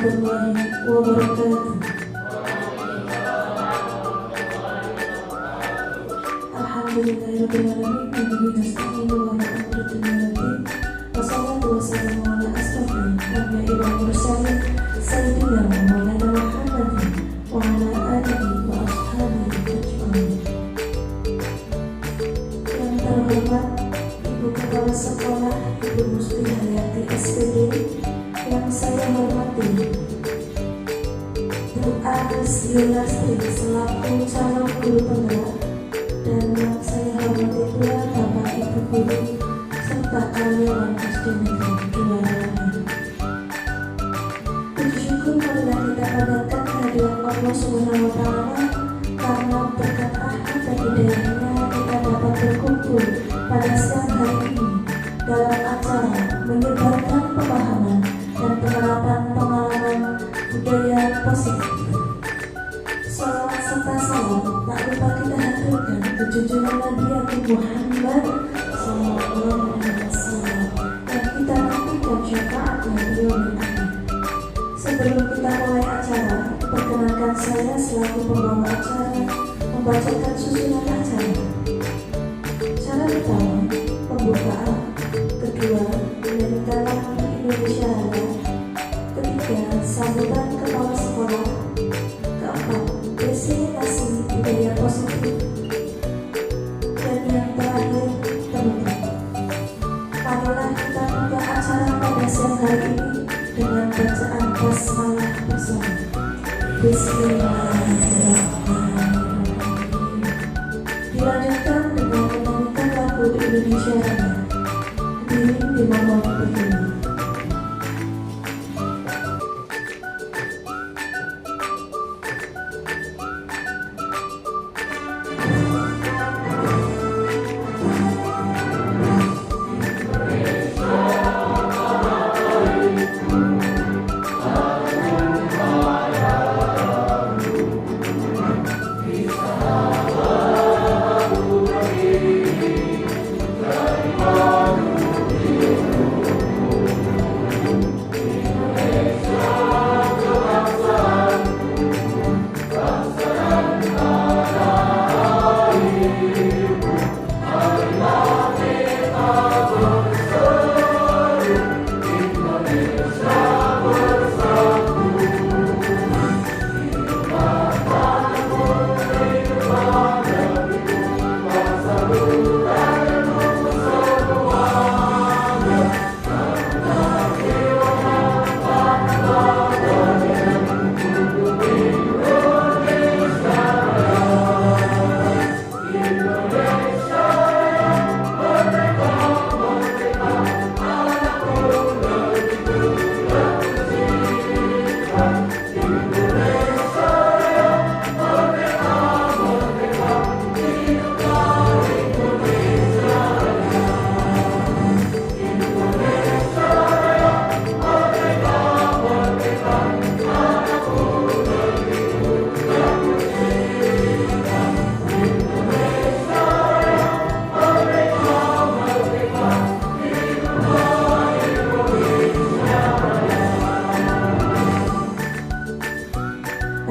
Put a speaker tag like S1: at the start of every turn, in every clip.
S1: warahmatullahi wabarakatuh. Alhamdulillahirrahmanirrahim. Bihi nasta'inu wa na'udzu billahi wassalatu wassalamu ala asrofil anbiya'i wal mursalin sayyidina Maulana Muhammadin wa ala alihi wa ashabihi ajma'in. Yang terhormat Ibu Kepala Sekolah Ibu Musti Hayati SPD, yang saya hormati Bu Aris Yulastri selaku calon guru penggerak, dan yang saya hormati pula Bapak Ibu Guru serta karyawan SD Negeri 2 lainnya. Puji syukur marilah kita panjatkan kehadiran Allah Subhanahu wa Ta'ala, karena berkat rahmat dan hidayahnya kita dapat berkumpul pada siang hari ini dalam acara menyebarkan pemahaman dan penerapan pengalaman budaya positif. Salawat serta salam tak lupa kita haturkan ke junjungan Nabi Muhammad sallallahu alaihi wasallam, yang kita nantikan syafaatnya beliau amin. Sebelum kita mulai acara, perkenalkan saya selaku pembawa acara membacakan susunan acara. Cara pertama, pembukaan. Kedua, menyanyikan lagu Indonesia Raya. Ketiga, sambutan kepala sekolah. Keempat, destinasi budaya positif. Dan yang terakhir, penutup. Marilah kita buka acara pada siang hari ini dengan bacaan basmalah bersama. Bismillahirrahmanirrahim. Dilanjutkan dengan menyanyikan lagu Indonesia Raya. Hadirin dimohon berdiri.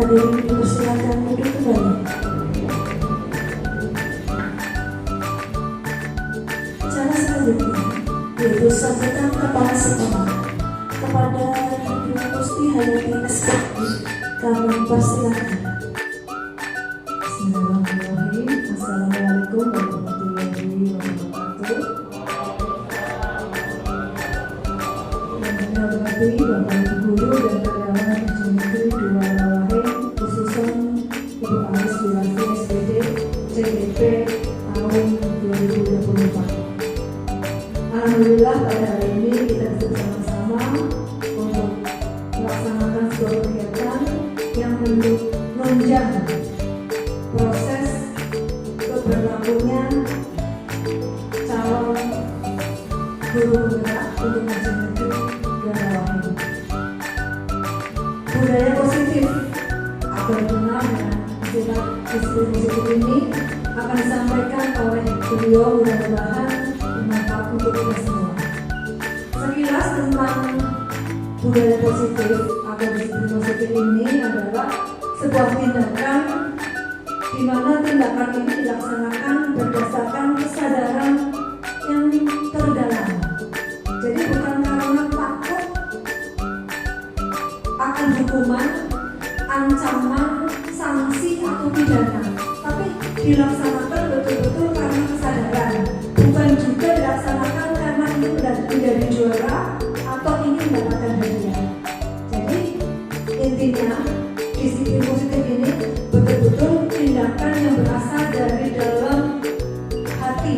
S1: Hadirin dipersilakan duduk kembali. Cara selanjutnya yaitu sambutan kepala sekolah kepada Ibu Musti Hayati SPD. Kami persilakan.
S2: Bismillahirrahmanirrahim. Assalamualaikum warahmatullahi wabarakatuh. Yang saya hormati Bapak Ibu Guru dan karyawan SD Negeri 2 Lawahe, khususnya Ibu Aris Yulastri SPD CDP tahun 2024. Alhamdulillah pada hari ini kita bersama-sama untuk melaksanakan sebuah kegiatan yang menunjang proses keberlakunya calon guru penggerak untuk SD Negeri 2 Lawahe. Budaya positif atau dikenal dengan istilah positif ini akan disampaikan oleh beliau, mudah-mudahan bermanfaat untuk kita semua. Sekilas tentang budaya positif atau disiplin positif ini adalah sebuah tindakan di mana tindakan ini dilaksanakan berdasarkan kesadaran yang terdalam. Jadi bukan karena takut akan hukuman, ancaman, sanksi atau pidana, tapi dilaksanakan betul-betul karena kesadaran. Bukan juga dilaksanakan karena ingin menjadi juara atau ingin mendapatkan hadiah. Jadi intinya disiplin positif ini betul-betul tindakan yang berasal dari dalam hati,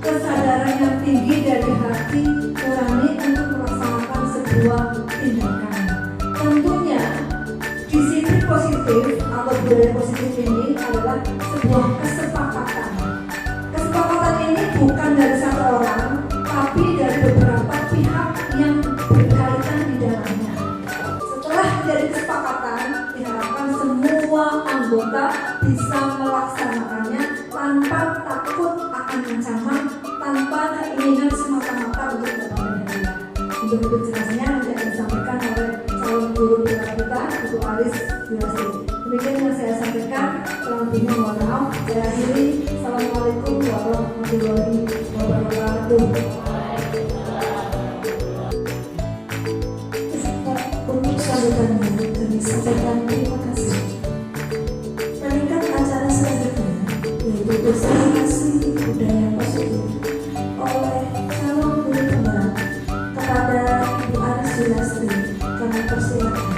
S2: kesadaran yang tinggi dari hati nurani untuk melaksanakan sebuah tindakan. Tentunya disiplin positif atau budaya positif ini adalah sebuah kesepakatan. Kesepakatan ini bukan dari satu orang, tapi dari beberapa pihak yang berkaitan di dalamnya. Setelah menjadi kesepakatan, diharapkan semua anggota bisa melaksanakannya tanpa takut akan ancaman, tanpa keinginan semata-mata untuk mendapatkan hadiah. Untuk lebih jelasnya nanti akan disampaikan oleh calon guru putra kita, Ibu Aris Wirasti. Demikian yang saya sampaikan. Kurang lebihnya mohon maaf. Saya akhiri. Assalamualaikum warahmatullahi wabarakatuh.
S1: Untuk sambutannya kami sampaikan terima kasih. Meningkat acara selanjutnya yaitu presentasi budaya positif oleh calon guru penggerak kepada Ibu Aris Wirasti. Kami persilakan.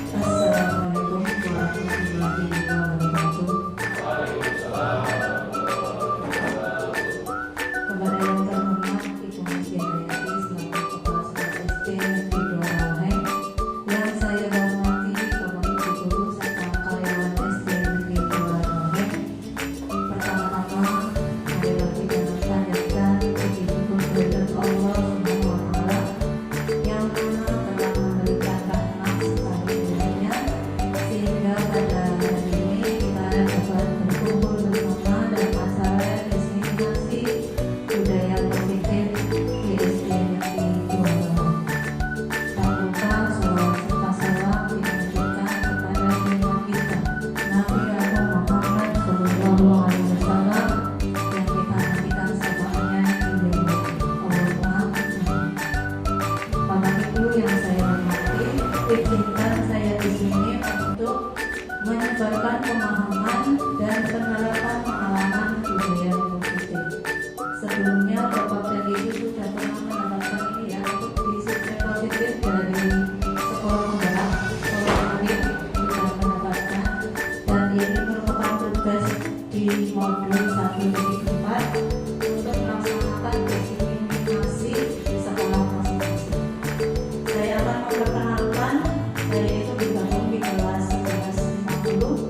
S3: Assalamualaikum warahmatullahi wabarakatuh. Kepada yang terhormat Ibu Masih Hayati selaku Kepala Sekolah SD Negeri Dwarauheng, yang saya hormati Bapak Ibu Guru serta karyawan SD Negeri Dwarauheng. Pertama-tama, marilah kita panjatkan puji syukur kehadirat Allah Subhanahu wa Ta'ala yang mana telah memberikan rahmat serta hidayahnya sehingga pada hari ini kita dapat berkumpul bersama dalam acara diseminasi budaya positif di SD Negeri Dwarauheng. Tak lupa sholawat serta salam dilanjutkan kepada junjungan kita Nabi Muhammad Sallallahu Alaihi Wasallam yang kita nantikan syafaatnya di Allahumma amin. Bapak Ibu yang saya hormati, izinkan saya di sini untuk menyebarkan pemahaman dan penerapan pengalaman budaya positif. Sebelumnya Bapak dan Ibu sudah pernah menerapkan ini ya, untuk disiplin positif dari sekolah penggerak sekolah murid sudah mendapatkan, dan ini merupakan tugas di modul 1/4 untuk melaksanakan diseminasi di sekolah masing-masing. Saya akan memperkenalkan, saya itu digabung di kelas 1150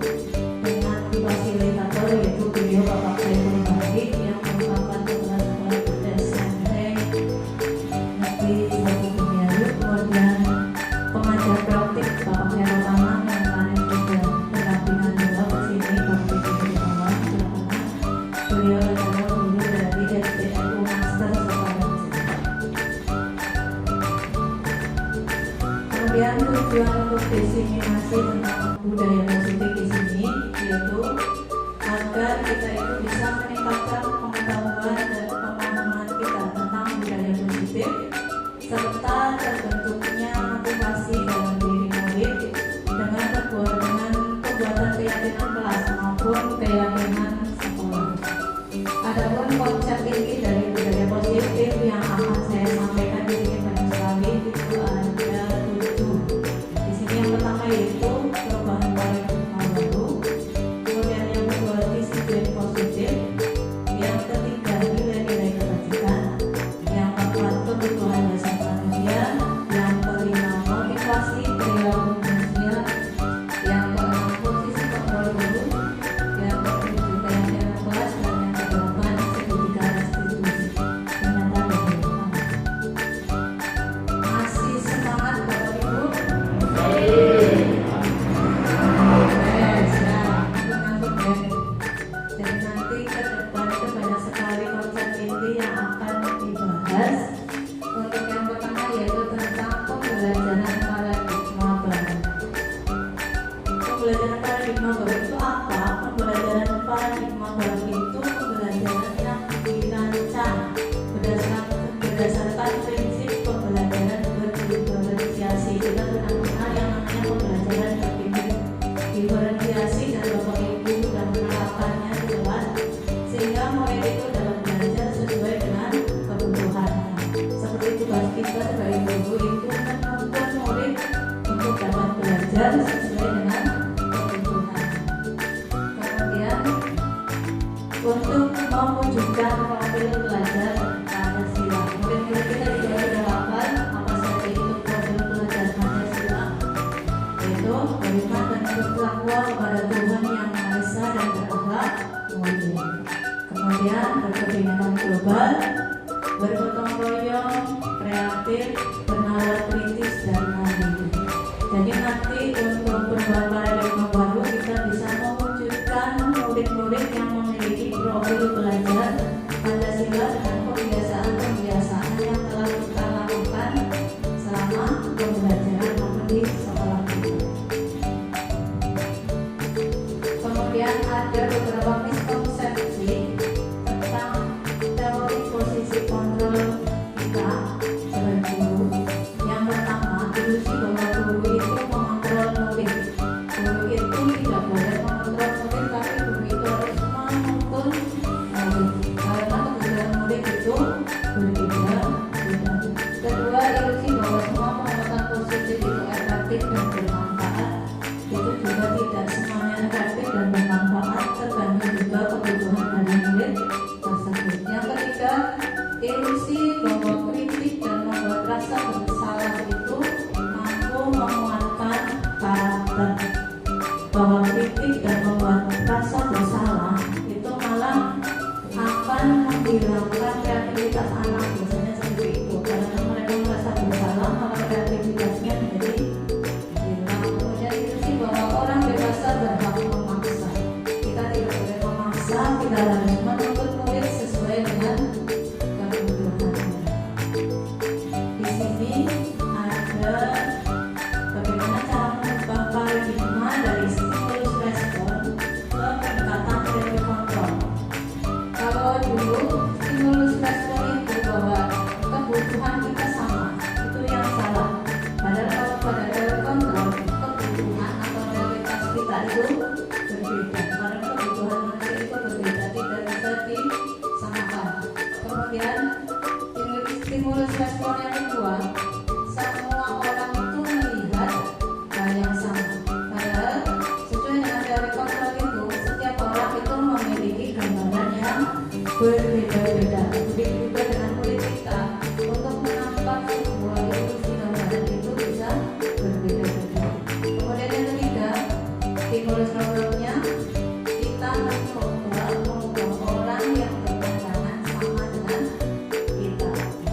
S3: dengan fasilitator yaitu beliau Bapak Khairul Mahdi yang merupakan kepala sekolah pada SMP Negeri 1 Bumiayu, kemudian pengajar praktik Bapak Khairul Rahman yang kemarin juga pendampingan beliau ke sini Bapak Khairul Rahman, beliau adalah guru dari SDNU Master Sekarang. Kemudian tujuan untuk diseminasi tentang budaya positif di sini yaitu agar kita itu bisa meningkatkan pengetahuan dan pemahaman kita tentang budaya positif serta terbentuknya motivasi dalam diri murid dengan pembuatan keyakinan kelas maupun keyakinan sekolah. Adapun konsep inti dari budaya positif yang akan saya sampaikan di sini banyak sekali, itu ada 7. Di sini yang pertama yaitu perubahan paradigma baru, kemudian yang kedua disiplin positif, yang ketiga nilai-nilai kebajikan, yang keempat kebutuhan dasar manusia, yang kelima motivasi perilaku manusia, yang keenam posisi kontrol guru, yang ketujuh keyakinan kelas, dan yang kedelapan segitiga restitusi. materi yang akan dibahas. Untuk yang pertama yaitu tentang pembelajaran paradigma baru.
S1: Pembelajaran paradigma baru itu apa? Pembelajaran paradigma baru itu pembelajaran yang dirancang berdasarkan prinsip pembelajaran berdiferensiasi. Kita benar-benar yang namanya pembelajaran berdiferensiasi dan Bapak Ibu sudah menerapkannya jelas, sehingga murid itu dalam belajar sesuai dengan kebutuhannya. Seperti tugas kita sebagai guru itu menuntut murid untuk dapat belajar sesuai dengan kebutuhan. Kemudian untuk mewujudkan profil pelajar Pancasila, murid-murid kita juga sudah hafal apa saja itu profil pelajar Pancasila, yaitu beriman dan bertakwa kepada Tuhan Yang Maha Esa dan berakhlak mulia. Kemudian berkebinekaan global, bergotong royong, kreatif, bernalar kritis dan mandiri. Jadi nanti untuk perubahan paradigma baru kita bisa mewujudkan murid-murid yang memiliki profil belajar Pancasila dengan kebiasaan-kebiasaan yang telah kita lakukan selama pembelajaran maupun di sekolah kita. Kemudian ada beberapa miskonsepsi tentang teori posisi kontrol kita sebagai guru. Yang pertama, ilusi bahwa guru itu mengontrol murid. Guru itu tidak boleh mengontrol murid, tapi guru itu harus menuntun murid karena kebutuhan murid itu berbeda-beda. Kedua, ilusi bahwa semua penguatan positif itu efektif dan bermanfaat. Itu juga tidak semuanya efektif dan bermanfaat, tergantung juga kebutuhan dari murid tersebut. Yang ketiga, ilusi bahwa kritik dan membuat rasa bersalah itu mampu menguatkan karakter. Bahwa kritik dan membuat rasa bersalah itu malah akan menghilangkan kreativitas anak, biasanya seperti itu. Karena mereka merasa bersalah, maka kreativitasnya menjadi hilang. Kemudian ilusi bahwa orang dewasa berhak memaksa. Kita tidak boleh memaksa, kita harus menuntut murid sesuai dengan kebutuhannya. Di sini ada bagaimana cara mengubah paradigma dari stimulus respon ke pendekatan teori kontrol. Kalau dulu stimulus respon itu bahwa kebutuhan kita sama, itu yang salah. Padahal kalau pada teori kontrol, kebutuhan atau realitas kita itu berbeda. Karena kebutuhan manusia itu berbeda, tidak bisa disamakan. Kemudian stimulus respon yang kedua, semua orang itu melihat hal yang sama. Padahal sesuai dengan teori kontrol itu, setiap orang itu memiliki gambaran yang berbeda-beda. Begitu juga dengan murid kita, untuk menangkap sebuah ilusi gambaran itu bisa berbeda-beda. Kemudian yang ketiga, stimulus problemnya, kita mengubah orang yang berpandangan sama dengan kita.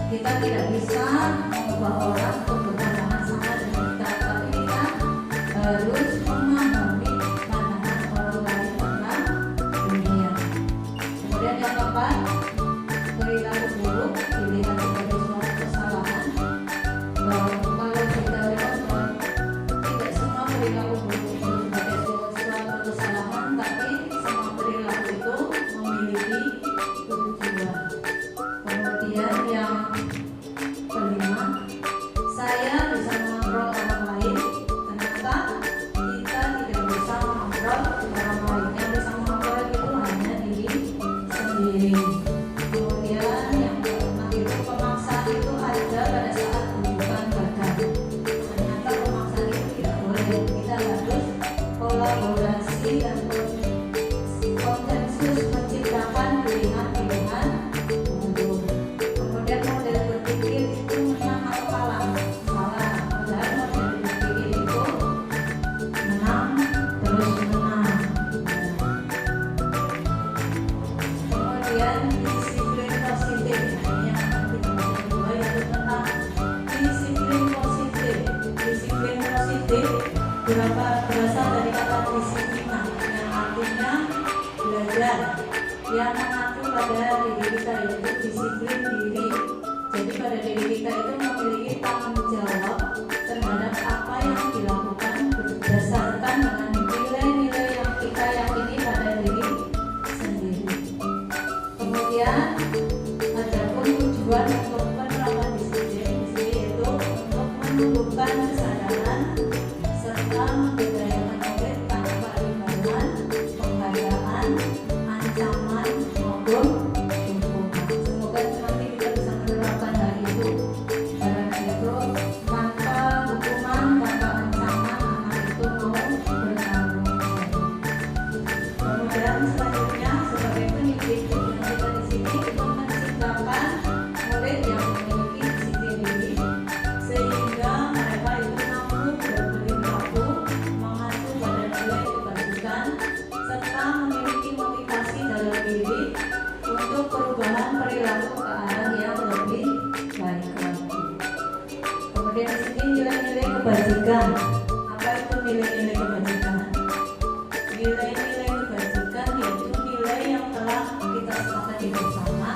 S1: Kita tidak bisa mengubah orang untuk berpandangan sama dengan kita, tapi kita harus memahami pandangan orang lain tentang dunia. Kemudian yang keempat, perilaku buruk dilihat sebagai suatu kesalahan. Bahwa kalau kita kontrol, tidak semua perilaku buruk itu sebagai suatu kesalahan, tapi semua perilaku itu memiliki tujuan. Kemudian yang kelima,
S3: disiplin diri. Jadi pada diri kita itu memiliki tanggung jawab terhadap apa yang dilakukan berdasarkan dengan nilai-nilai yang kita yakini pada diri sendiri. Kemudian ada pun tujuan untuk penerapan disiplin di sini yaitu untuk menumbuhkan kesadaran serta memberdayakan murid tanpa imbalan, penghargaan, ancaman maupun hukuman. Semoga nanti kita bisa menerapkan hal itu. Dan itu tanpa hukuman, tanpa ancaman, anak itu mau bertanggung jawab. Kemudian selanjutnya sebagai pendidik tujuan kita di sini itu menciptakan murid yang memiliki disiplin diri sehingga mereka itu mampu berperilaku mengacu pada nilai kebajikan serta memiliki motivasi dalam diri untuk perubahan perilaku ke arah yang lebih baik lagi. Kemudian di sini nilai-nilai kebajikan. Apa itu nilai-nilai kebajikan? Nilai-nilai kebajikan yaitu nilai yang telah kita sepakati bersama,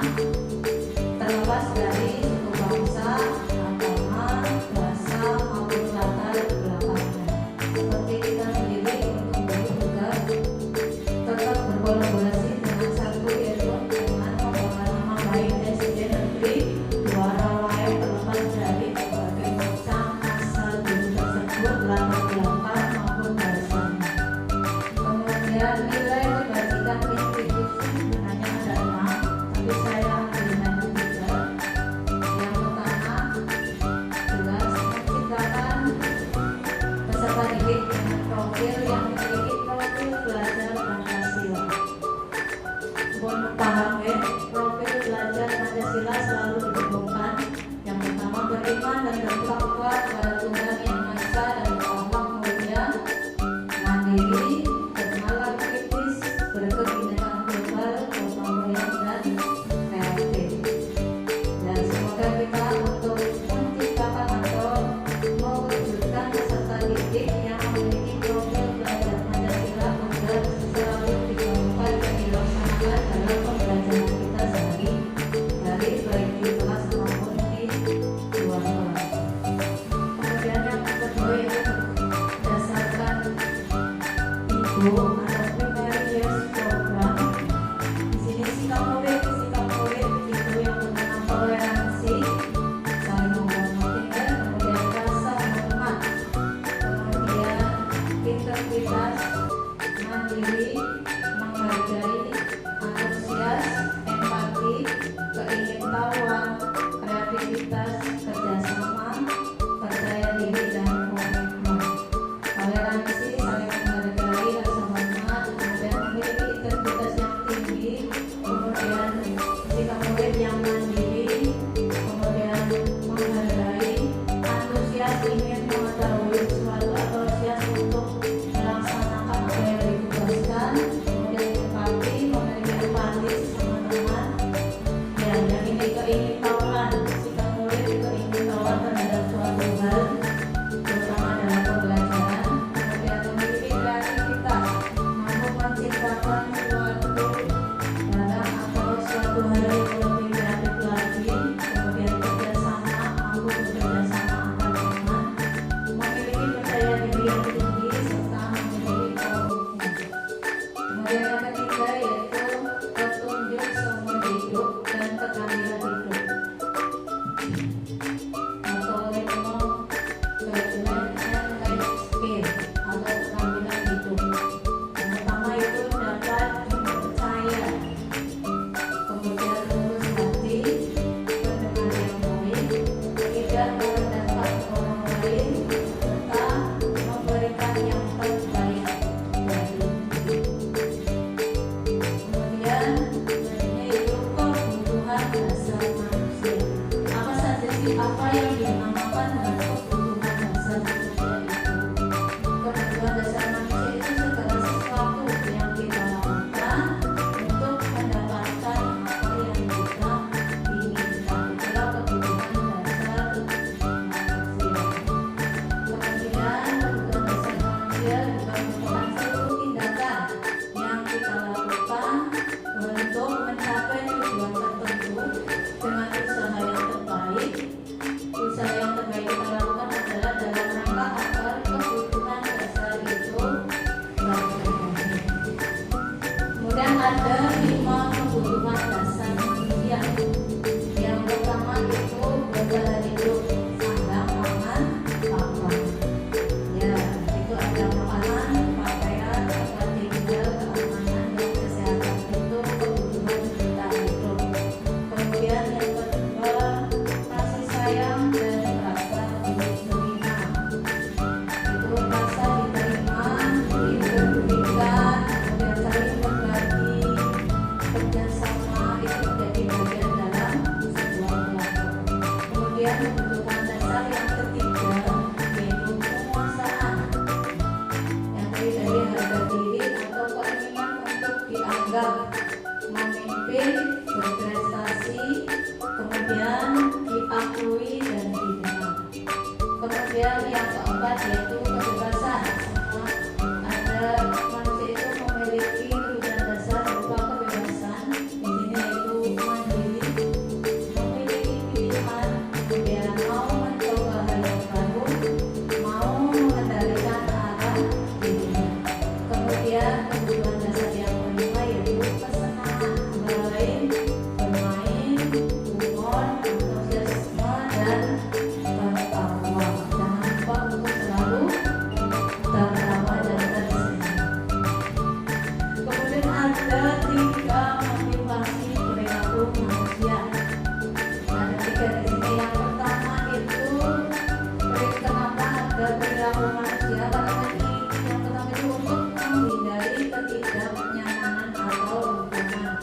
S3: terlepas dari suku bangsa, agama, bahasa maupun latar belakangnya. Seperti kita sendiri untuk dulu juga tetap berkolaborasi dengan satu yaitu dengan membawa nama baik Presiden Negeri Duarawai terlepas dari berbagai macam asal diri tersebut, latar belakang maupun bahasanya. Kemudian nilai kebajikan institusi sebenarnya ada 6, tapi saya ambil hanya 3. Yang pertama jelas menciptakan peserta didik dengan profil yang memiliki profil belajar Pancasila. Mohon paham ya, profil belajar Pancasila selalu didukungkan. Yang pertama beriman dan bertakwa kepada Tuhan Yang Maha Esa dan berakhlak mulia, mandiri, bernalar kritis, berkebinekaan global, gotong royong dan kreatif. Dan semoga kita untuk menciptakan atau mewujudkan peserta didik yang memiliki profil belajar Pancasila agar selalu dikembangkan dan dilaksanakan dalam pembelajaran kita sehari-hari baik di kelas maupun di luar kelas. Kemudian yang kedua yaitu berdasarkan ibu atau primary years program. Di sini sikap murid itu yang tentang toleransi, saling menghormati, kemudian rasa hormat, kemudian integritas, mandiri, menghargai, antusias, empati, keingintahuan, kreativitas, kerjasama, percaya diri dan komitmen. Toleransi, saling menghargai, rasa hormat, kemudian memiliki integritas yang tinggi, kemudian sikap murid yang mandiri, kemudian menghargai, antusias ingin mengetahui sesuatu atau antusias untuk melaksanakan apa yang ditugaskan, kemudian empati, memiliki empati sama teman. Ya, yang ini keingintahuan, sikap murid keingintahuan terhadap suatu hal, terutama dalam pembelajaran. Kemudian memiliki kreativitas, mampu menciptakan suatu barang atau suatu hal yang lebih kreatif lagi. Kemudian kerjasama, mampu bekerjasama antar teman, memiliki percaya diri yang tinggi serta memiliki komitmen. Kemudian yang ketiga yaitu petunjuk seumur hidup dan keterampilan hidup. keempat yaitu kebebasan. Ada manusia itu memiliki kebutuhan dasar berupa kebebasan. Di sini yaitu mandiri, memiliki pilihan, kemudian mau mencoba hal yang baru, mau mengendalikan arah dirinya. Kemudian kebutuhan dasar yang kelima yaitu kesenangan, bermain, humor, antusiasme, dan tertawa. Jangan lupa untuk selalu tertawa dan tersenyum. Kemudian ada 3 motivasi perilaku manusia. Ada 3 di sini. Yang pertama itu kenapa ada perilaku manusia? Karena yang pertama itu untuk menghindari ketidaknyamanan atau lingkungan,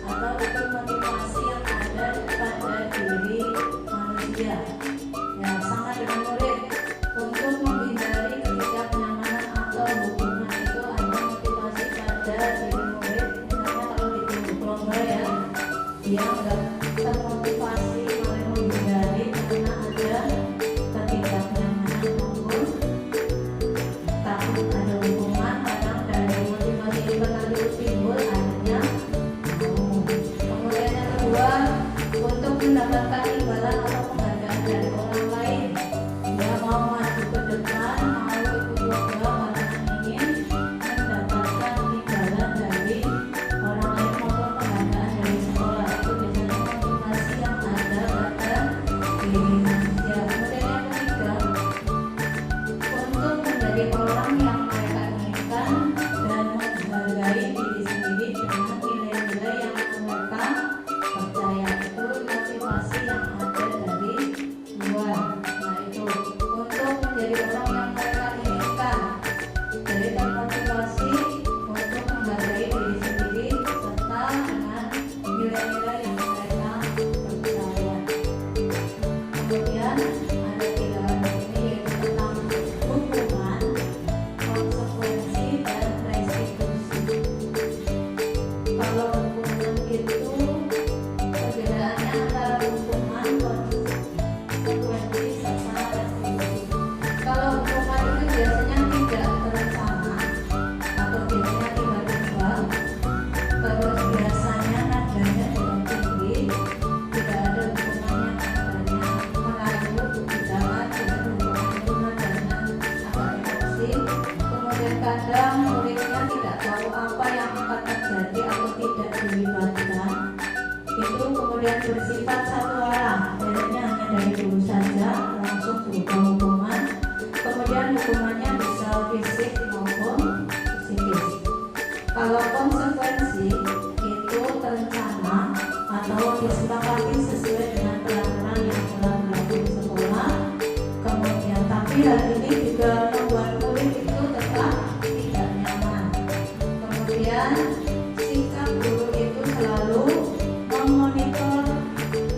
S3: atau itu motivasi yang ada pada diri manusia. Ya, sama dengan murid, untuk menghindari ketidaknyamanan atau hubungan itu ada motivasi pada diri murid. Misalnya kalau di guru lomba ya, dia nggak termotivasi oleh menghindari karena ada ketidaknyamanan maupun takut ada hubungan. Kadang dari motivasi internal itu timbul adanya mau. Kemudian yang kedua, untuk mendapatkan imbalan atau penghargaan dari orang lain. Dia mau maju ke depan, mau ikut lomba karena ingin mendapatkan imbalan dari orang lain maupun penghargaan dari sekolah. Itu biasanya motivasi yang ada pada diri manusia. Kemudian yang ketiga, untuk menjadi orang yang mereka inginkan dan menghargai diri sendiri dengan nilai-nilai yang mereka percaya. Itu motivasi yang ada dari luar. Nah itu untuk menjadi orang yang mereka inginkan, jadi termotivasi untuk menghargai diri sendiri serta dengan nilai-nilai yang mereka percaya. Kemudian ada 3 hal ini yaitu tentang hukuman, konsekuensi, dan restitusi. Kalau hukuman itu perbedaannya antara hukuman, konsekuensi, serta restitusi. Kalau hukuman itu biasanya tidak terencana atau biasanya tiba-tiba, terus biasanya nadanya juga tinggi, tidak ada hukuman yang nadanya merayu, tidak ada hukuman itu nadanya agak emosi. Kemudian kadang muridnya tidak tahu apa yang akan terjadi atau tidak dilibatkan. Itu kemudian bersifat satu arah, bedanya hanya dari guru saja langsung berupa hukuman. Kemudian hukumannya bisa fisik maupun psikis. Kalau konsekuensi itu terencana atau disepakati sesuai dengan peraturan yang telah berlaku di sekolah. Kemudian tapi hal ini juga membuat murid itu tetap tidak nyaman. Kemudian sikap guru itu selalu memonitor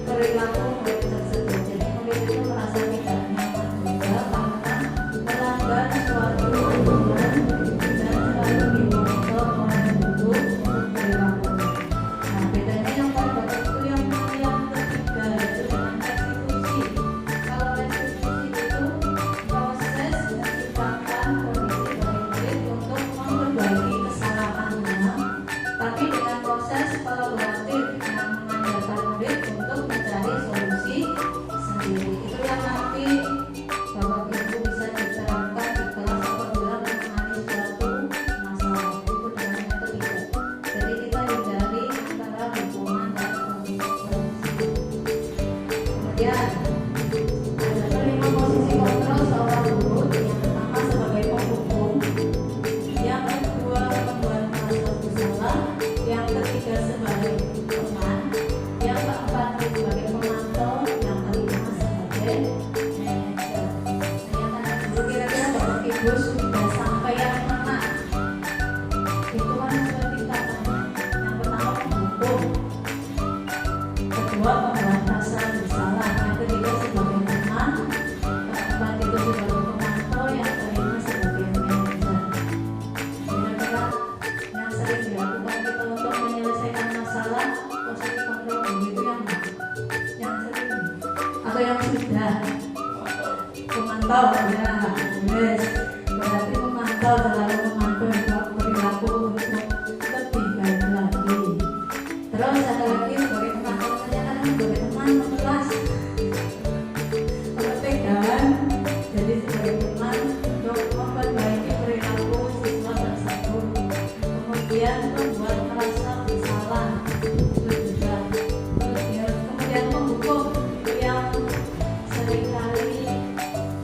S3: perilaku murid tersebut. Jadi murid itu merasa tidak nyaman juga karena melanggar suatu aturan dan selalu dimonitor oleh guru untuk perilakunya. Nah bedanya yang pada itu yang ketiga yaitu dengan restitusi. Kalau restitusi itu proses menciptakan kondisi bagi murid untuk memperbaiki kesalahannya, tapi dengan proses kolaboratif yang mengandalkan murid untuk mencari solusi sendiri. Itu yang nanti Bapak Ibu bisa diterapkan di kelas apabila menangani suatu masalah. Itu dengan yang ketiga. Jadi kita hindari antara hukuman dan konsekuensi. Kemudian ada 5 posisi kontrol seorang guru. Yang pertama sebagai penghukum, yang kedua membuat merasa bersalah, yang ketiga sebagai teman, yang keempat sebagai pemantau, yang kelima sebagai manajer. Saya tanya dulu kira-kira Bapak Ibu sudah sampai yang mana? Itu kan sudah kita tanya. Yang pertama penghukum, kedua membuat rasa bersalah, yang ketiga sebagai teman, keempat itu sebagai pemantau, yang kelima sebagai manajer. Kira-kira yang sering dilakukan kita untuk menyelesaikan masalah posisi kontrol guru itu yang mana? Yang sering atau yang sudah? Pemantau memantau ya, wes berarti memantau, selalu memantau perilaku untuk lebih baik lagi. Terus ada lagi sebagai teman, kalau saya kan sebagai teman kelas pemegang, jadi sebagai teman untuk memperbaiki perilaku siswa tersebut, kemudian membuat merasa bersalah, itu juga. Kemudian menghukum itu yang seringkali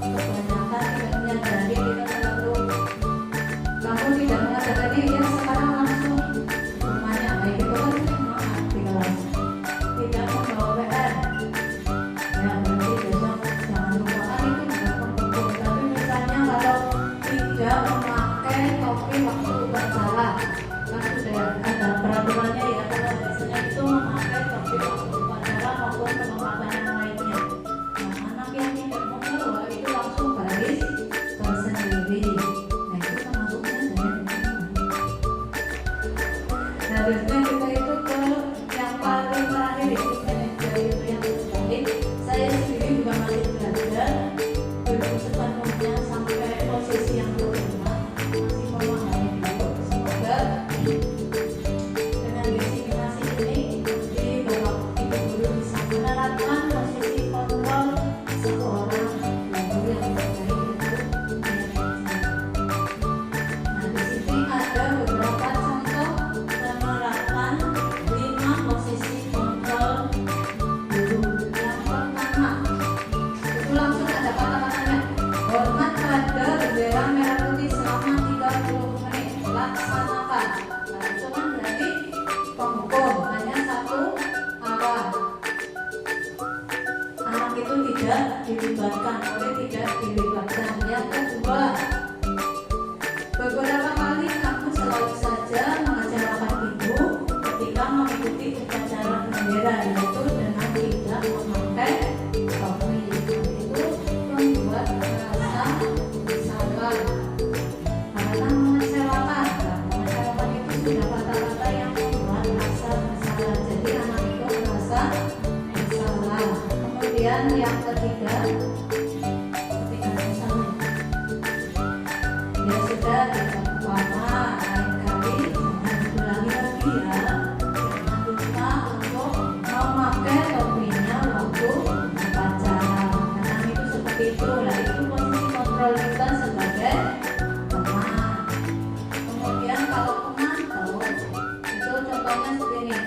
S3: kebanyakan tidak menyadari, kita terlalu kamu tidak menyadari ya sekarang langsung rumahnya baik itu kan maaf di kelas tidak membawa PR ya, berarti besok jangan lupakan itu juga menghukum. Tapi misalnya kalau tidak memakai topi waktu upacara, kan sudah ada peraturannya ya, kalau biasanya itu memakai topi waktu upacara maupun penempatan yang lainnya. Nah, anak yang tidak membawa itu langsung baris tersendiri. Nah, itu termasuknya dari nah, biasanya kita itu ke yang paling terakhir itu manajer itu yang terbaik. Saya sendiri juga masih belajar, belum sepenuhnya sampai posisi yang terhormat, masih memahami dulu. Semoga dengan diseminasi ini di Bapak Ibu Guru bisa menerapkan posisi kontrol seorang guru yang terbaik itu manajer. Nah, di sini ada beberapa contoh menerapkan 5 posisi kontrol guru. Yang pertama, itu langsung ada kata-katanya, hormat pada bendera merah putih selama 30 menit, laksanakan. Nah, itu kan berarti penghukum, hanya satu arah. Anak itu tidak dilibatkan, oleh tidak dilibatkan. Yang kedua, beberapa kali kamu selalu saja mengecewakan ibu ketika mengikuti upacara bendera, yaitu dengan tidak memakai topi. Itu membuat merasa bersalah karena mengecewakan. Nah, mengecewakan itu sudah kata-kata yang membuat rasa bersalah. Jadi anak itu merasa bersalah. Kemudian yang ketiga, ketika misalnya ya sudah kita umpama lain kali jangan diulangi lagi ya, jangan lupa untuk memakai topinya waktu upacara. Karena itu seperti itu lah, itu posisi kontrol kita sebagai teman. Kemudian kalau pemantau itu contohnya seperti ini,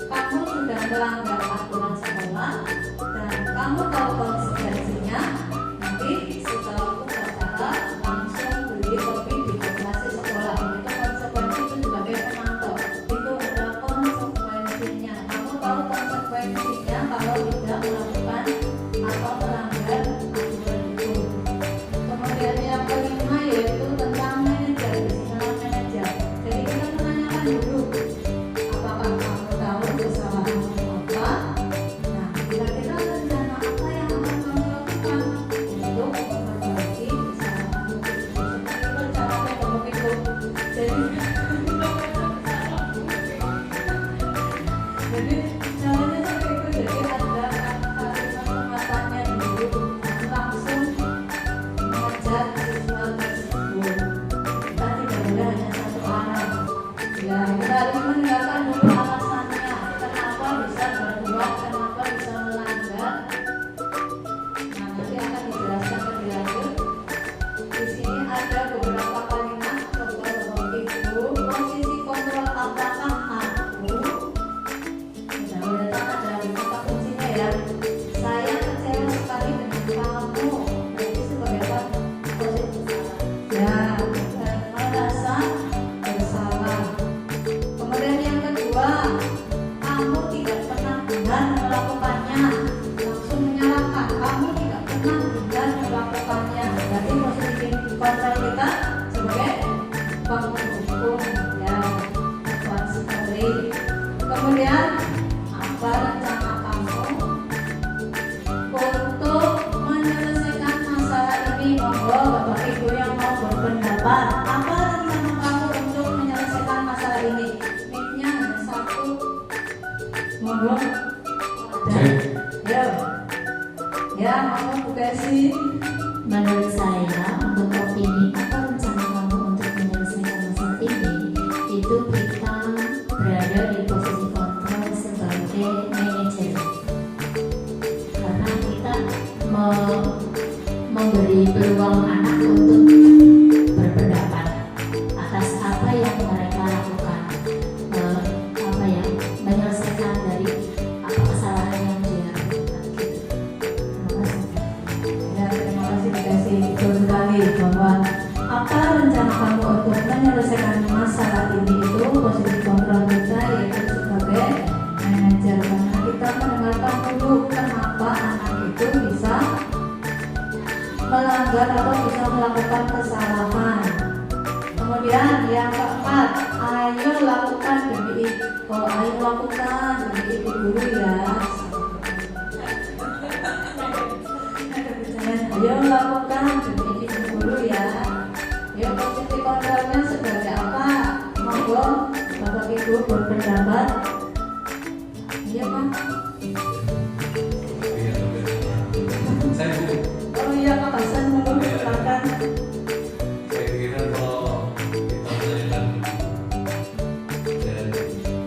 S3: kamu sudah melanggar aturan sekolah dan kamu tahu konsekuensinya, nanti setelah upacara langsung beli topi di koperasi sekolah. Itu konsekuensi itu sebagai pemantau, itu ada konsekuensinya. Kamu tahu konsekuensinya kalau tidak melakukan atau melanggar aturan itu. Kemudian yang kelima yaitu tentang manajer, istilah manajer. Jadi kita menanyakan dulu, apakah kamu tahu kesalahanmu apa? Nah, kira-kira rencana apa yang akan kamu lakukan untuk memperbaiki kesalahanmu itu? Seperti itu caranya ngomong itu. Jadi caranya seperti itu. Jadi ada kalimat penguatannya dulu, langsung mengejar siswa tersebut. Kita tidak boleh hanya satu arah. Ya, kita harus mendengarkan dulu alasannya, kenapa bisa berbuat, kenapa bisa melanggar. Nah, nanti akan dijelaskan lebih lanjut. Di sini ada beberapa kalimat contoh Bapak Ibu. Posisi kontrol apakah aku? Nah, udah tahu ada kata kuncinya ya. Saya kecewa sekali dengan kamu. Berarti sebagai apa? Posisi bersalah. Ya, dan merasa bersalah. Kemudian yang kedua, kamu tidak pernah benar melakukannya. Langsung menyalahkan, kamu tidak pernah benar melakukannya. Berarti posisi kontrol kita sebagai penghukum ya, tepat sekali. Kemudian apa rencana kamu untuk menyelesaikan masalah ini? Monggo Bapak Ibu yang mau berpendapat, apa rencana kamu untuk menyelesaikan masalah ini? Mic-nya hanya satu. Monggo. Ada. Ya, mau Bu Desi.
S4: menurut saya untuk opini apa rencana kamu untuk menyelesaikan masalah ini, itu kita berada di posisi kontrol sebagai manajer, karena kita memberi peluang anak untuk berpendapat atas apa yang mereka lakukan, menyelesaikan dari apa kesalahan yang dia lakukan. Terima kasih.
S2: Ya, terima kasih dikasih betul sekali bahwa apa rencana kamu untuk menyelesaikan masalah ini itu posisi kontrol kita yaitu sebagai manajer, karena kita mendengarkan dulu kenapa anak itu bisa melanggar atau bisa melakukan kesalahan. Kemudian yang keempat, ayo lakukan demi ayo lakukan demi ibu guru ya. Ayo lakukan demi ibu guru ya. Ayo posisi kontrolnya sebagai apa? Monggo Bapak Ibu berpendapat. Iya Pak.
S5: Saya Bu,
S2: Oh iya Pak Hasan, monggo silakan.
S5: saya kira kalau kita menanyakan dan menanyakan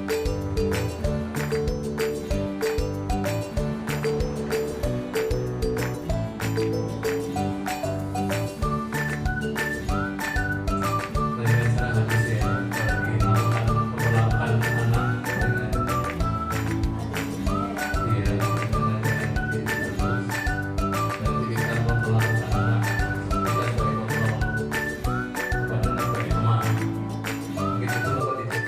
S5: secara habis ya, apalagi melakukan memperlakukan anak dengan dia dengan yang tidak bagus. Dan kita memperlakukan anak kita sebagai kontrol kepada anak sebagai pemaaf. Begitu itu Bapak tidak?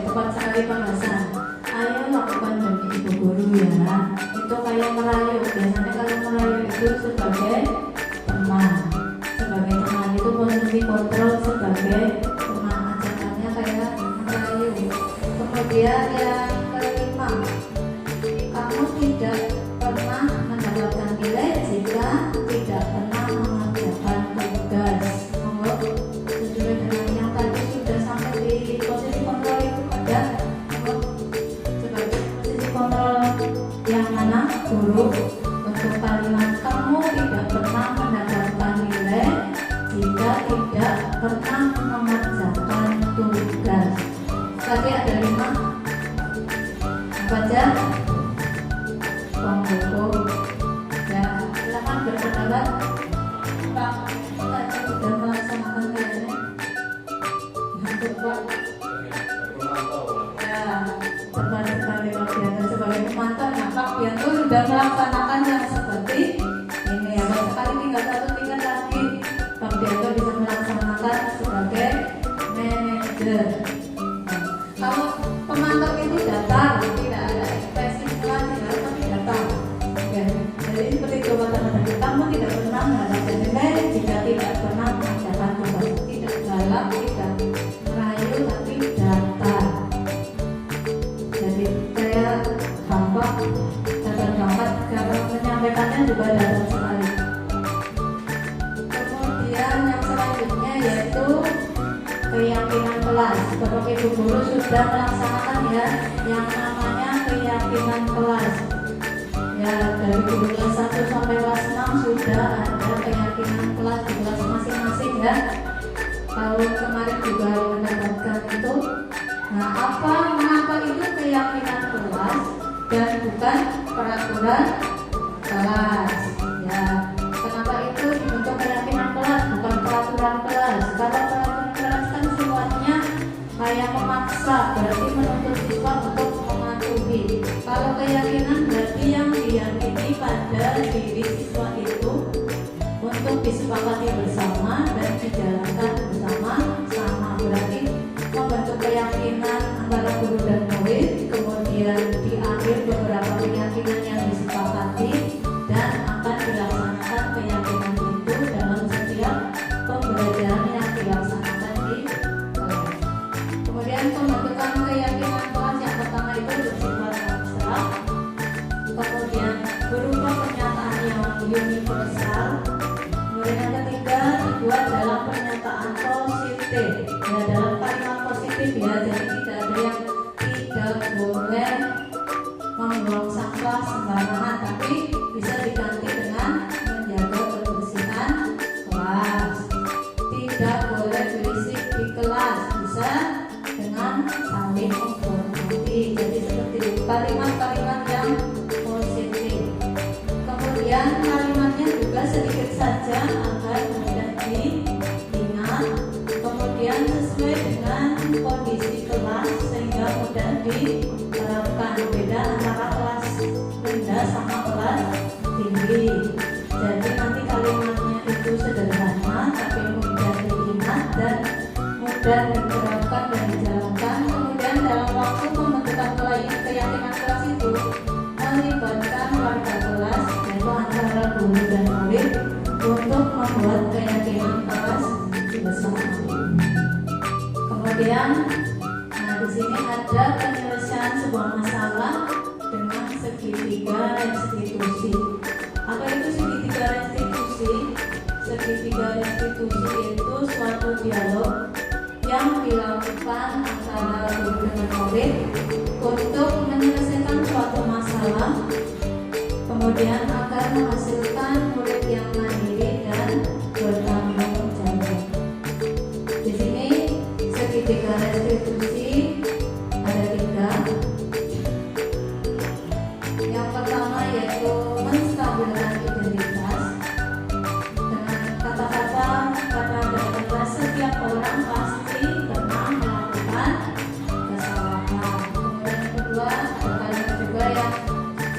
S2: Tepat sekali Pak Hasan. Ayo lakukan demi ibu guru ya. Itu kayak merayu. Biasanya kalau merayu itu sebagai teman. Sebagai teman itu posisi kontrol sebagai teman, ajakannya kayak merayu. Kemudian yang kelima, kamu tidak pernah mendapatkan nilai jika tidak pernah mengerjakan tugas. Monggo sesuai dengan yang tadi sudah sampai di posisi kontrol itu ada. Monggo sebagai posisi kontrol yang mana guru untuk kalimat kamu tidak pernah mendapatkan nilai jika tidak pernah mengerjakan tugas. Tadi ada 5 apa aja? Monggo ya, silakan berpendapat. Pak, kita sudah melaksanakan kayaknya. Untuk Pak, ya, tepat sekali Pak Bianto sebagai pemantau. Nah, Pak Bianto sudah melaksanakan yang seperti ini ya. Pak, sekali tinggal satu tingkat lagi. Pak Bianto bisa melaksanakan sebagai manajer. Nah, kalau pemantau itu datar, tidak ada ekspresi pelajaran tapi datar. Oke, jadi seperti itu kata-kata kamu tidak pernah mendapatkan nilai jika tidak pernah mengerjakan tugas. Tidak galak, tidak rayu, tapi datar. Jadi saya gampang, cara menyampaikannya juga datar sekali. Kemudian yang selanjutnya yaitu keyakinan kelas. Bapak Ibu guru sudah melaksanakan ya yang namanya keyakinan kelas. Ya, dari guru kelas 1 sampai kelas 6 sudah ada keyakinan kelas di kelas masing-masing ya. Tahun kemarin juga mendapatkan itu. Nah, mengapa itu keyakinan kelas dan bukan peraturan kelas? Ya, kenapa itu dibentuk keyakinan kelas bukan peraturan kelas? Kalau peraturan kelas kan semuanya kayak memaksa, berarti menuntut siswa untuk mematuhi. Kalau keyakinan berarti yang diyakini pada diri siswa itu untuk disepakati bersama dan dijalankan bersama-sama. Berarti membentuk keyakinan antara guru dan murid, kemudian diambil beberapa keyakinan yang disepakati dan akan dilaksanakan keyakinan itu dalam setiap pembelajaran yang dilaksanakan di kelas. Kemudian pembentukan keyakinan kelas yang pertama itu bersifat abstrak, kemudian berupa pernyataan yang universal. Kemudian yang ketiga dibuat dalam pernyataan positif. Ya, dalam kalimat positif ya, jadi tidak ada yang tidak boleh membuang sampah sembarangan.
S3: seperti kalimat-kalimat yang positif. Kemudian kalimatnya juga sedikit saja agar mudah diingat. Kemudian sesuai dengan kondisi kelas sehingga mudah diterapkan. Beda antara kelas rendah sama kelas tinggi. Jadi nanti kalimatnya itu sederhana tapi mudah diingat dan mudah diterapkan dan dijalankan. Kemudian dalam waktu pembentukan keyakinan kelas itu melibatkan warga kelas yaitu antara guru dan murid untuk membuat keyakinan kelas bersama. Kemudian, di sini ada penyelesaian sebuah masalah dengan segitiga restitusi. Apa itu segitiga restitusi? Segitiga restitusi itu suatu dialog yang dilakukan antara guru dengan murid untuk menyelesaikan suatu masalah, kemudian akan menghasilkan murid yang mandiri dan bertanggung jawab. Di sini segitiga restitusi ada 3. Yang pertama yaitu menstabilkan identitas. Dengan kata-kata adalah setiap orang pasti pernah melakukan kesalahan. Kemudian yang kedua kalimat juga yang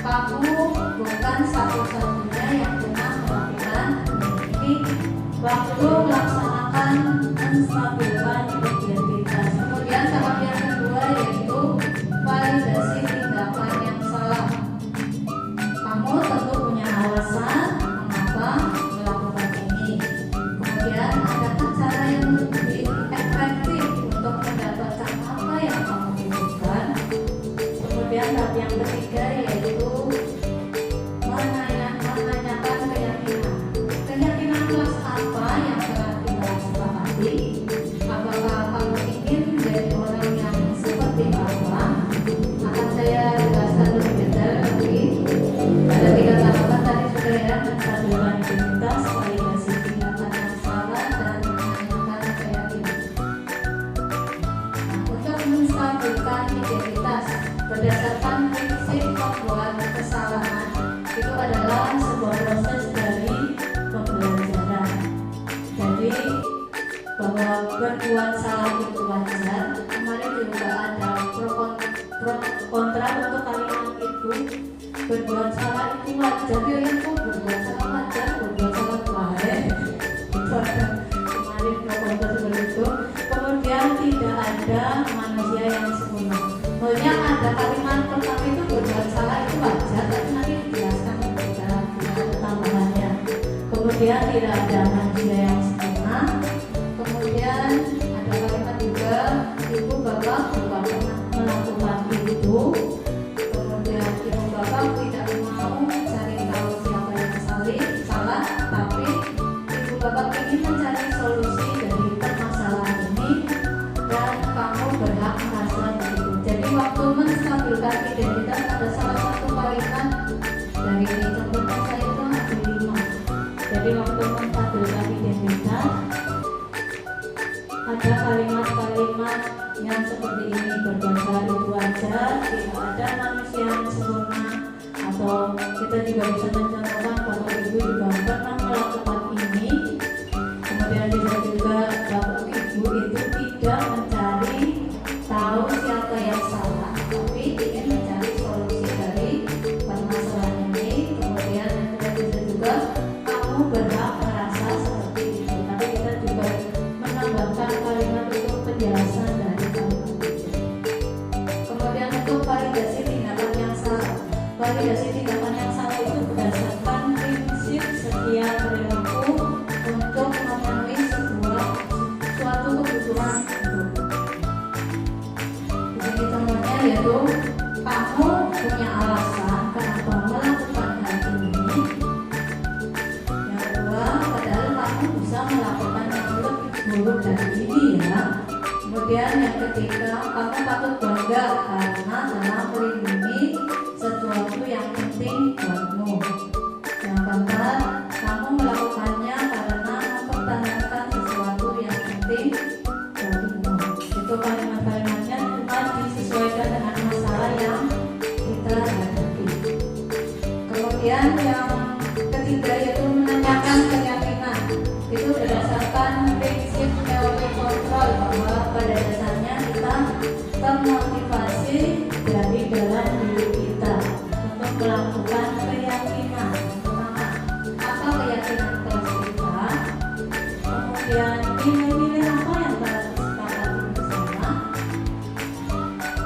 S3: kamu bukan satu-satunya yang pernah melakukan ini. Waktu melaksanakan menstabilkan identitas. Kemudian tahap yang kedua yaitu validasi tindakan yang salah. Kamu tentu punya alasan mengapa melakukan ini. Kemudian adakah cara yang lebih efektif untuk mendapatkan apa yang kamu butuhkan. Kemudian tahap yang ketiga yaitu menanyakan keyakinan. Keyakinan kelas apa yang telah kita sepakati? Apakah kamu ingin menjadi orang yang seperti apa? Akan saya jelaskan lebih detail lagi. Ada 3 tahapan tadi sudah ya, menstabilkan identitas, validasi tindakan yang salah, dan menanyakan keyakinan. Untuk menstabilkan identitas berdasarkan prinsip pembuat kesalahan itu adalah sebuah proses dari pembelajaran. Jadi bahwa berbuat salah itu wajar. Kemarin juga ada pro kontra untuk kalimat itu. Berbuat salah itu wajar. Ya itu berbuat salah wajar, berbuat salah baik. Itu ada kemarin pro kontra seperti itu. Kemudian tidak ada manusia yang sempurna. Maksudnya ada kalimat pertama itu berbuat salah itu wajar, tapi nanti dijelaskan ketika ada tambahannya. Kemudian tidak ada manusia yang sempurna. Kemudian ada kalimat juga ibu bapak bukan pernah melakukan itu. Kemudian ibu bapak tidak mau cari tahu siapa yang salah, tapi ibu bapak ingin mencari solusi dari permasalahan ini dan kamu berhak merasa begitu. Jadi waktu menstabilkan identitas ada salah satu kalimat dari ini contohnya saya itu ada 5. Jadi waktu menstabilkan identitas ada kalimat-kalimat yang seperti ini. Berbuat salah itu wajar, tidak ada manusia yang sempurna. Atau kita juga bisa mencontohkan bahwa ibu juga pernah melakukan ini. Kemudian bisa juga bahwa ibu itu tidak mencari tahu siapa yang salah, tapi ingin mencari solusi dari permasalahan ini. Kemudian kita bisa juga kamu berhak merasa seperti itu. Tapi kita juga menambahkan kalimat untuk penjelasan dari kalimat itu. Kemudian untuk validasi tindakan yang salah. Validasi tindakan yang salah itu berdasarkan prinsip setia perilaku untuk memenuhi suatu kebutuhan hidup. Di sini contohnya yaitu kamu punya alasan kenapa melakukan hal ini. Yang kedua, padahal kamu bisa melakukan yang lebih buruk dari ini ya. Kemudian yang ketiga, kamu patut bangga karena telah melindungi sesuatu yang penting buatmu. Yang keempat, kamu melakukannya karena mempertahankan sesuatu yang penting buatmu. Itu kalimat-kalimatnya cuma disesuaikan dengan masalah yang Kemudian yang ketiga yaitu menanyakan keyakinan. Itu berdasarkan prinsip teori kontrol bahwa pada dasarnya kita termotivasi dari dalam diri kita untuk melakukan keyakinan. Pertama, apa keyakinan kelas kita? Kemudian nilai-nilai apa yang telah disepakati bersama?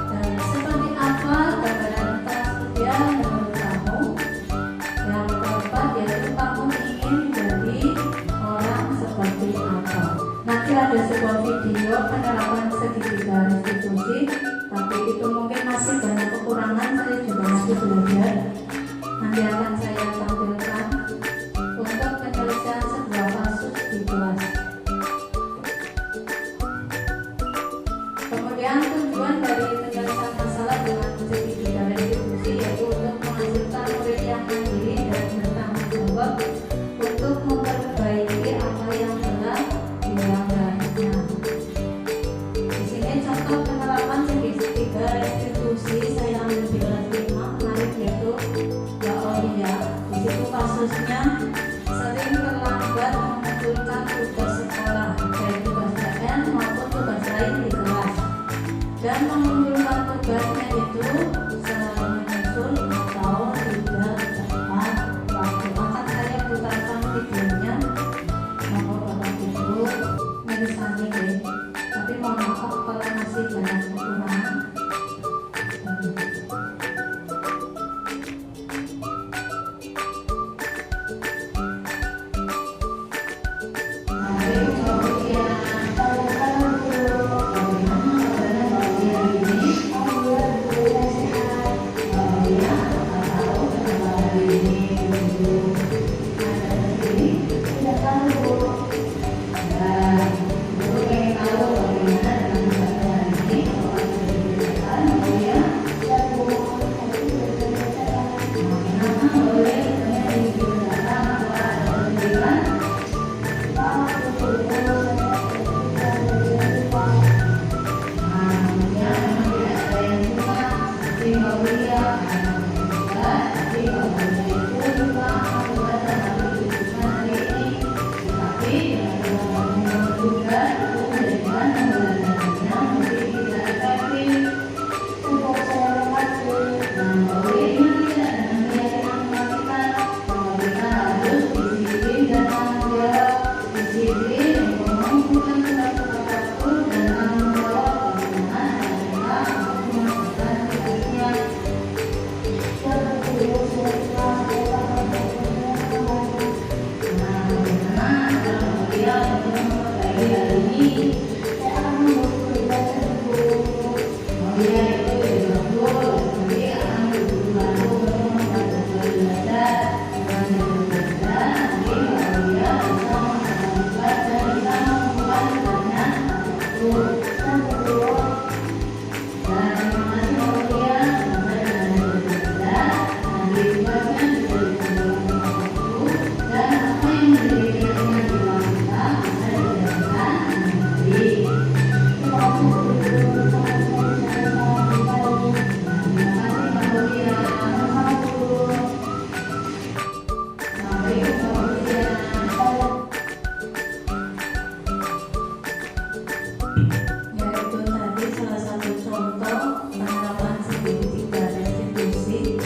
S3: Dan seperti apa gambaran kelas ideal menurut kamu? Yang keempat yaitu kamu ingin jadi orang seperti apa? Nanti ada sebuah video penerapan segitiga restitusi, tapi itu mungkin masih banyak kekurangan, saya juga masih belajar. Nanti akan saya tampilkan untuk penyelesaian sebuah kasus di kelas. Kemudian tujuan dari penyelesaian masalah dengan segitiga restitusi yaitu untuk menghasilkan murid yang mandiri dan bertanggung jawab untuk memperbaiki apa yang telah dilanggarnya. Di sini contoh penerapan segitiga restitusi saya ambil di kelas 5 kemarin yaitu Mbak Olia. Di situ kasusnya sering terlambat mengumpulkan tugas sekolah, baik tugas PN maupun tugas lain di kelas. Dan mengumpulkan tugasnya itu secara menyusul atau tidak tepat waktu. Akan saya putarkan videonya. Monggo Bapak Ibu mirsani deh. Tapi mohon maaf kalau masih banyak kekurangan. Yaitu tadi salah satu contoh penerapan segitiga restitusi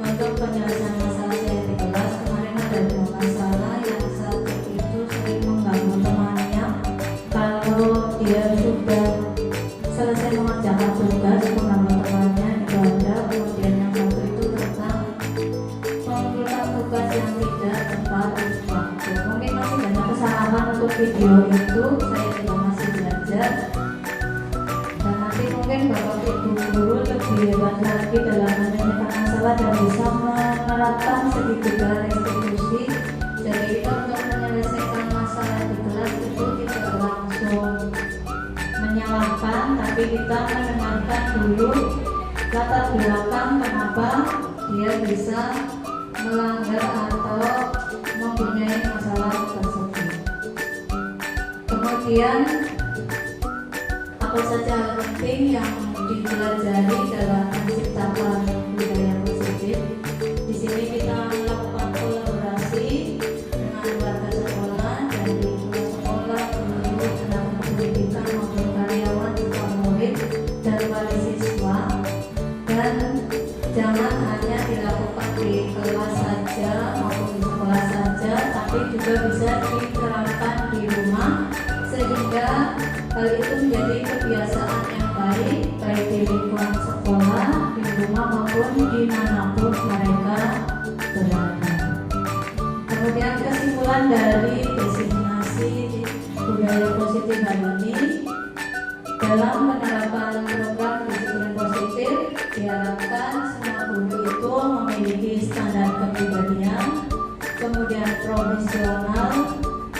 S3: untuk penyelesaian masalah saya di kelas. Kemarin ada 2 masalah, yang satu itu sering mengganggu temannya kalau dia sudah selesai mengerjakan tugas mengganggu temannya itu ada. Kemudian yang satu itu tentang mengumpulkan tugas yang tidak tepat waktu. Mungkin masih banyak kesalahan untuk video itu, saya juga masih belajar. Dan nanti mungkin Bapak Ibu guru lebih hebat lagi dalam menyelesaikan masalah dan bisa menerapkan segitiga restitusi. Jadi kita untuk menyelesaikan masalah di kelas itu tidak langsung menyalahkan, tapi kita mendengarkan dulu latar belakang kenapa dia bisa melanggar atau mempunyai masalah tersebut. Kemudian apa saja hal penting yang dipelajari dalam menciptakan budaya positif? Di sini kita melakukan dan jangan hanya dilakukan di kelas saja maupun di sekolah saja, tapi juga bisa diterapkan di rumah sehingga hal itu menjadi kebiasaan yang baik di lingkungan sekolah, di rumah maupun dimanapun mereka berada. Kemudian kesimpulan dari diseminasi budaya positif hari ini, dalam penerapan program disiplin positif diharapkan semua guru itu memiliki standar kepribadian, kemudian profesional,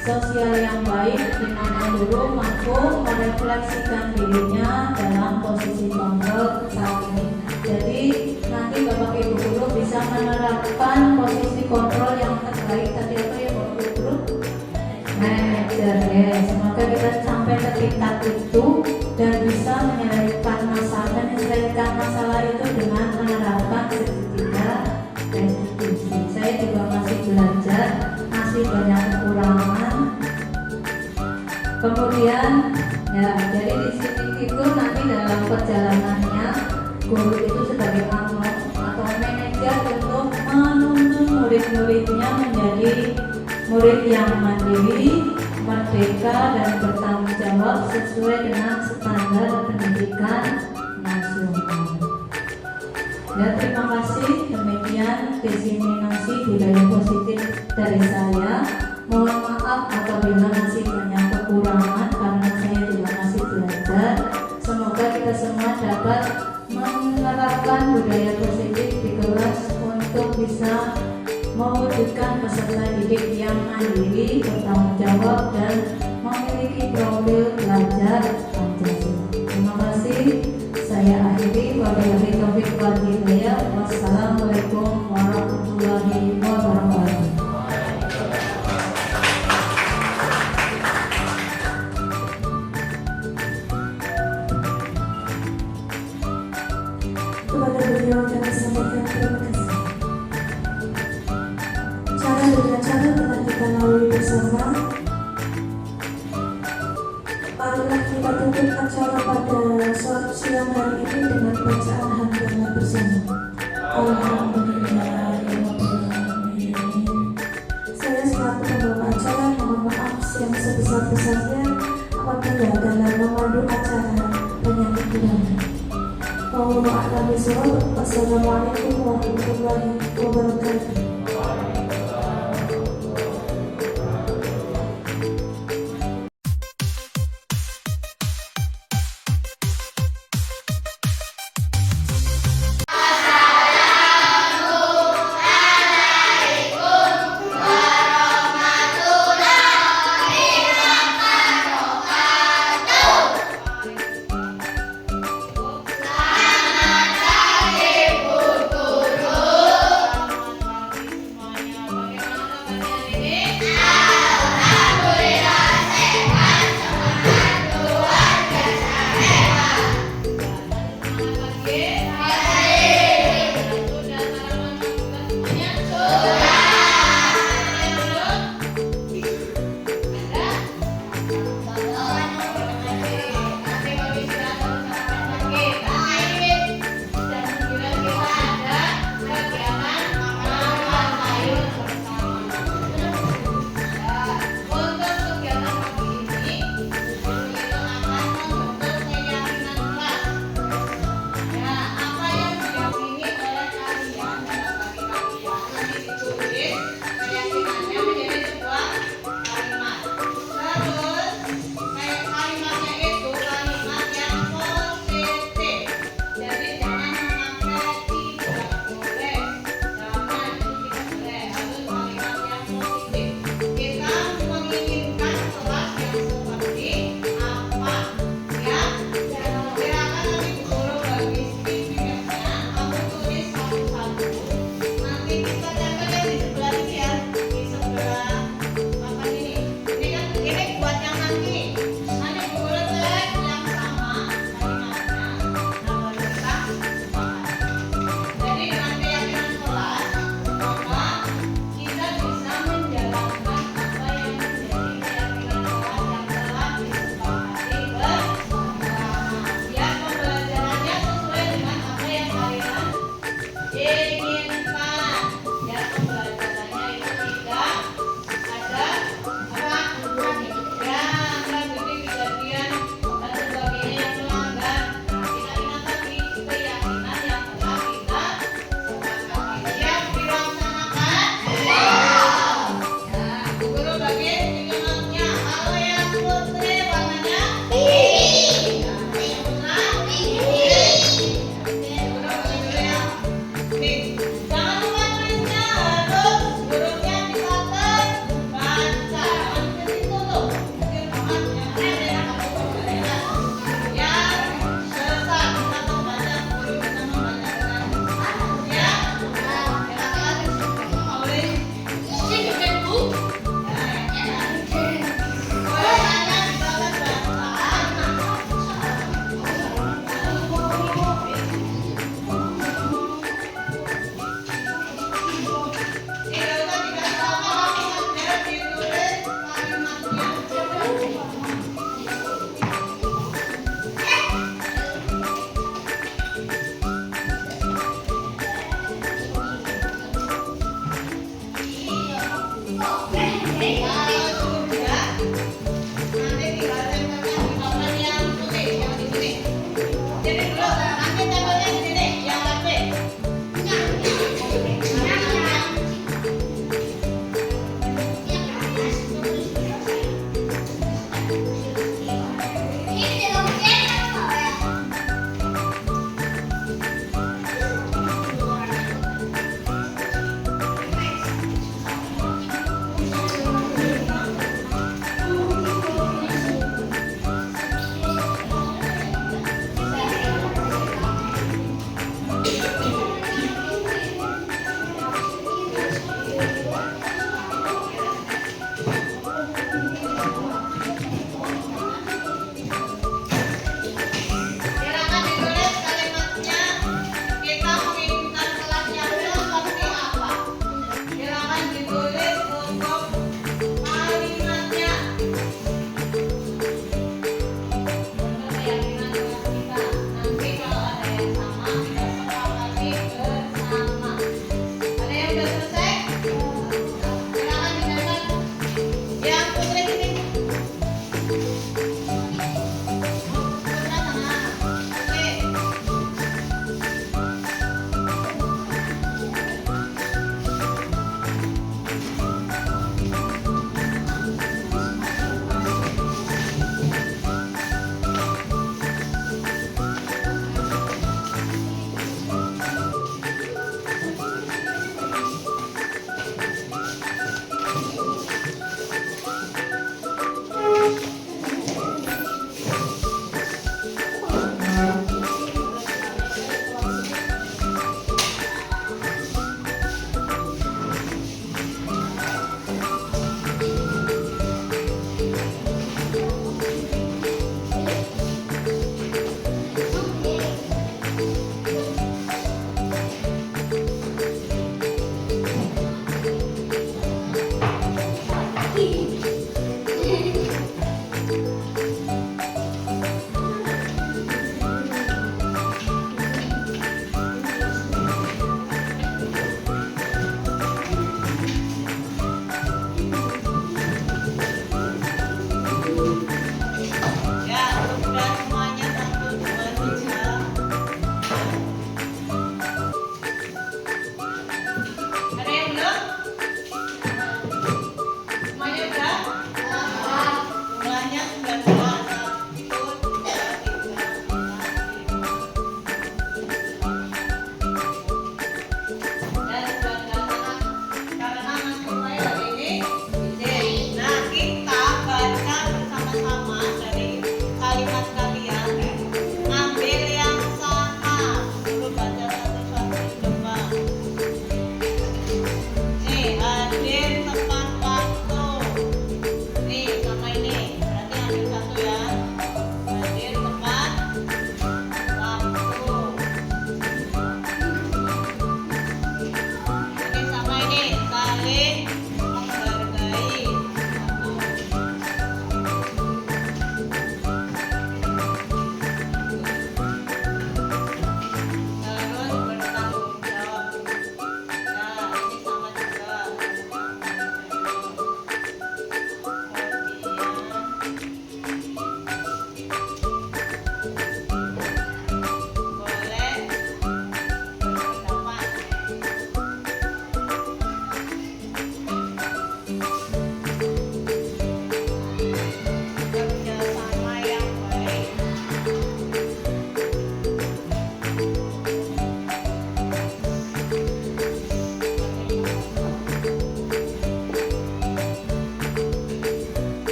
S3: sosial yang baik, di mana guru mampu merefleksikan dirinya dalam posisi kontrol saat ini. Jadi nanti Bapak Ibu guru bisa menerapkan posisi kontrol yang terbaik. Tadi apa ya Bapak Ibu guru? Manager ya. Semoga kita sampai ke tingkat itu dan bisa menyelesaikan masalah itu dengan menerapkan segitiga restitusi. Saya juga masih belajar, masih banyak kekurangan. Kemudian ya, jadi di sini itu nanti dalam perjalanannya guru itu sebagai among atau manajer untuk menuntun murid-muridnya menjadi murid yang mandiri, merdeka dan bertanggung jawab sesuai dengan standar pendidikan nasional. Ya, terima kasih. Demikian diseminasi budaya positif dari saya. Mohon maaf apabila masih banyak kekurangan karena saya juga masih belajar. Semoga kita semua dapat menerapkan budaya positif di kelas untuk bisa mewujudkan peserta didik yang mandiri, bertanggung jawab dan memiliki profil belajar Pancasila. Terima kasih. Saya akhiri. Wabillahi taufiq wal hidayah. Wassalamualaikum warahmatullahi wabarakatuh.
S1: Kepada beliau kami sampaikan terima kasih. Dengan cara telah kita lalui bersama. Marilah kita tutup acara pada siang hari ini dengan bacaan hamdalah bersama. Alhamdulillahirobbilalamin. Saya selaku pembawa acara mohon maaf yang sebesar-besarnya apabila dalam memandu acara banyak kekurangan. Wassalamualaikum warahmatullahi wabarakatuh.